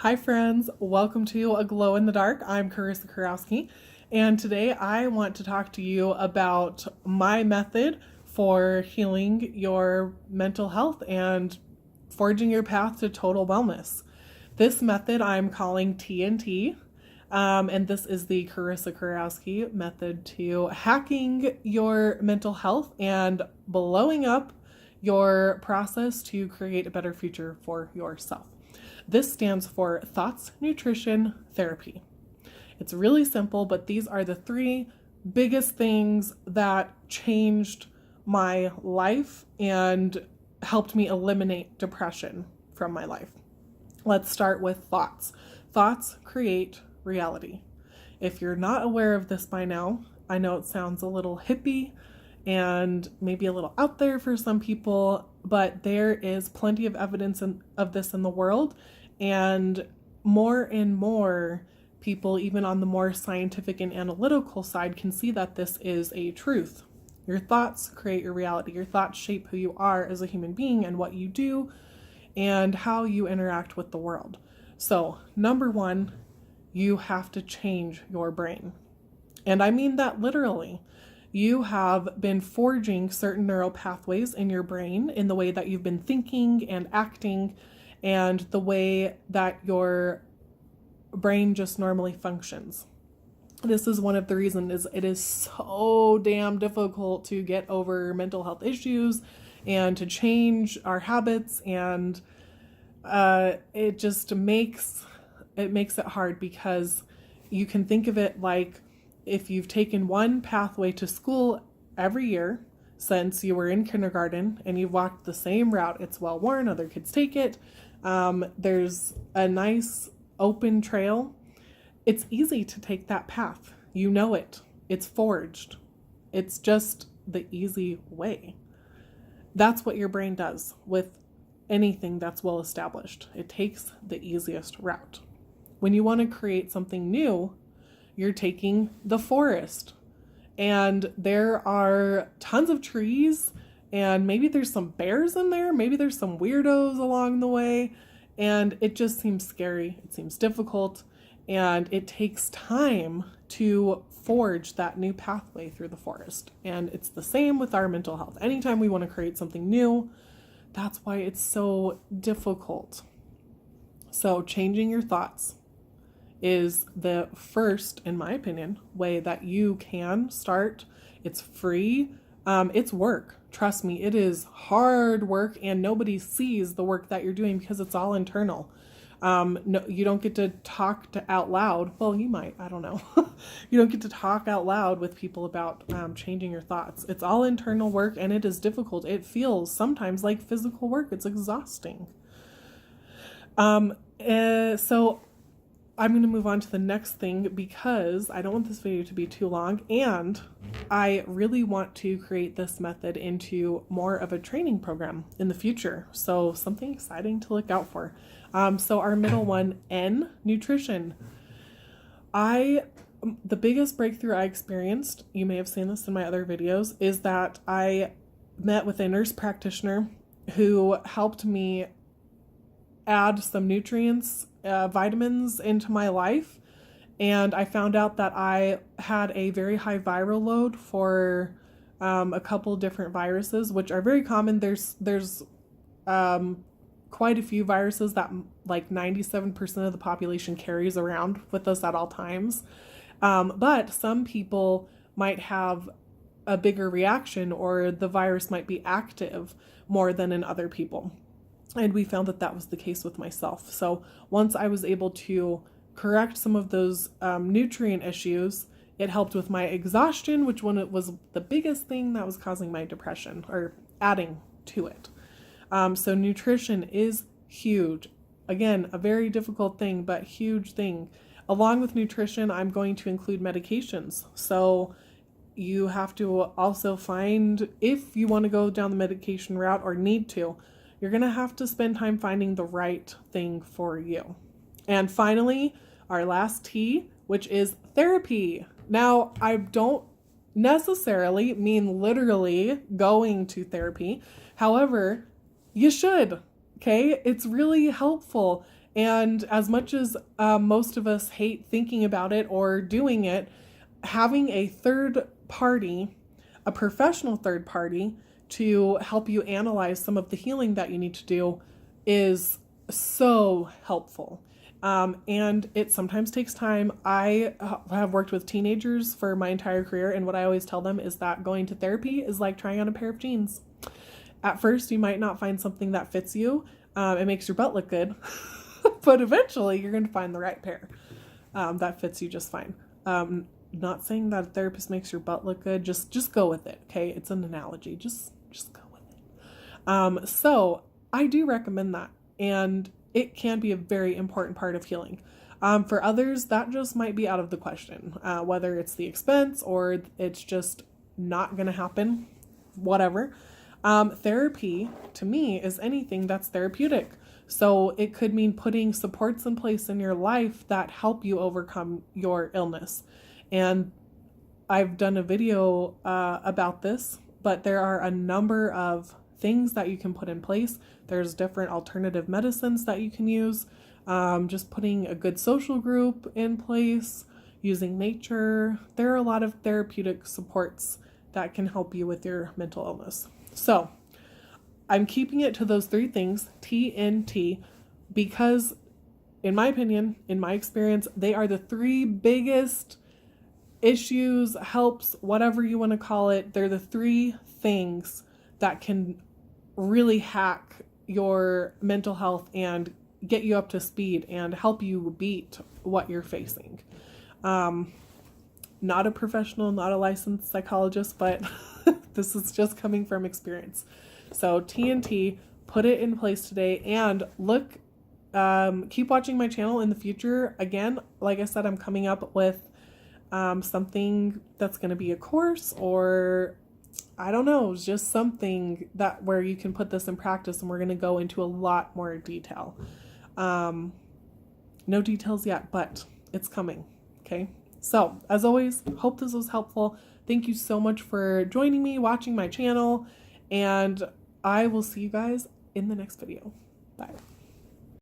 Hi friends, welcome to A Glow in the Dark. I'm Karissa Kurowski, and today I want to talk to you about my method for healing your mental health and forging your path to total wellness. This method I'm calling TNT, and this is the Karissa Kurowski method to hacking your mental health and blowing up your process to create a better future for yourself. This stands for Thoughts, Nutrition, Therapy. It's really simple, but these are the three biggest things that changed my life and helped me eliminate depression from my life. Let's start with thoughts. Thoughts create reality. If you're not aware of this by now, I know it sounds a little hippie and maybe a little out there for some people, but there is plenty of evidence of this in the world, and more people, even on the more scientific and analytical side, can see that this is a truth. Your thoughts create your reality. Your thoughts shape who you are as a human being and what you do and how you interact with the world. So, number one, you have to change your brain. And I mean that literally. You have been forging certain neural pathways in your brain in the way that you've been thinking and acting and the way that your brain just normally functions. This is one of the reasons it is so damn difficult to get over mental health issues and to change our habits, and it just makes it hard because you can think of it like if you've taken one pathway to school every year since you were in kindergarten and you've walked the same route, it's well worn, other kids take it, there's a nice open trail, it's easy to take that path. You know it. It's forged. It's just the easy way. That's what your brain does with anything that's well established. It takes the easiest route. When you want to create something new, you're taking the forest, and there are tons of trees, and maybe there's some bears in there, maybe there's some weirdos along the way, and it just seems scary, it seems difficult, and it takes time to forge that new pathway through the forest. And it's the same with our mental health. Anytime we want to create something new, that's why it's so difficult. So changing your thoughts is the first, in my opinion, way that you can start. It's free. It's work. Trust me, it is hard work, and nobody sees the work that you're doing because it's all internal. No, you don't get to talk out loud. Well, you might, I don't know. You don't get to talk out loud with people about changing your thoughts. It's all internal work, and it is difficult. It feels sometimes like physical work. It's exhausting. So I'm going to move on to the next thing because I don't want this video to be too long, and I really want to create this method into more of a training program in the future. So something exciting to look out for. So our middle one, N, nutrition. The biggest breakthrough I experienced, you may have seen this in my other videos, is that I met with a nurse practitioner who helped me add some nutrients, vitamins into my life, and I found out that I had a very high viral load for a couple different viruses, which are very common. There's quite a few viruses that like 97% of the population carries around with us at all times, but some people might have a bigger reaction, or the virus might be active more than in other people. And we found that was the case with myself. So once I was able to correct some of those nutrient issues, it helped with my exhaustion, which one was the biggest thing that was causing my depression, or adding to it. So nutrition is huge. Again, a very difficult thing, but huge thing. Along with nutrition, I'm going to include medications. So you have to also find, if you want to go down the medication route or need to, you're going to have to spend time finding the right thing for you. And finally, our last T, which is therapy. Now, I don't necessarily mean literally going to therapy. However, you should, okay? It's really helpful. And as much as most of us hate thinking about it or doing it, having a third party, a professional third party, to help you analyze some of the healing that you need to do is so helpful. And it sometimes takes time. I have worked with teenagers for my entire career, and what I always tell them is that going to therapy is like trying on a pair of jeans. At first, you might not find something that fits you. It makes your butt look good, but eventually you're going to find the right pair that fits you just fine. Not saying that a therapist makes your butt look good. Just go with it, okay? It's an analogy. Just go with it. So I do recommend that, and it can be a very important part of healing. For others, that just might be out of the question, whether it's the expense or it's just not going to happen, whatever. Therapy, to me, is anything that's therapeutic. So it could mean putting supports in place in your life that help you overcome your illness. And I've done a video about this, but there are a number of things that you can put in place. There's different alternative medicines that you can use. Just putting a good social group in place, using nature. There are a lot of therapeutic supports that can help you with your mental illness. So I'm keeping it to those three things, TNT, because in my opinion, in my experience, they are the three biggest issues, helps, whatever you want to call it. They're the three things that can really hack your mental health and get you up to speed and help you beat what you're facing. Not a professional, not a licensed psychologist, but this is just coming from experience. So TNT, put it in place today, and look, keep watching my channel in the future. Again, like I said, I'm coming up with something that's going to be a course, or I don't know, just something that where you can put this in practice, and we're going to go into a lot more detail. No details yet, but it's coming. Okay. So as always, hope this was helpful. Thank you so much for joining me, watching my channel, and I will see you guys in the next video. Bye.